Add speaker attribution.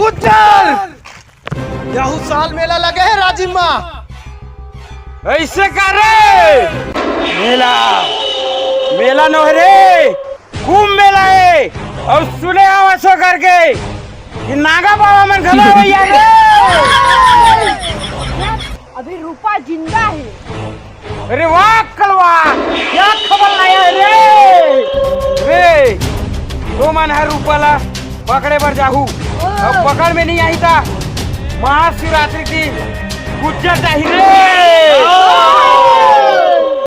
Speaker 1: Gujjar Yahoo साल मेला लगे है राजिम्मा।
Speaker 2: ऐसे कर रे मेला मेला न रे खूब मेला है। और सुने आवसो करके कि नागा बाबा मन खला भैया रे
Speaker 3: अभी रूपा जिंदा है।
Speaker 2: अरे वाह कलवा क्या खबर लाया है रे तो मन है रूपाला पकड़े पर जाहू। अब पकड़ में नहीं आई था महाशिवरात्रि की गुज्जर चाहिए रे।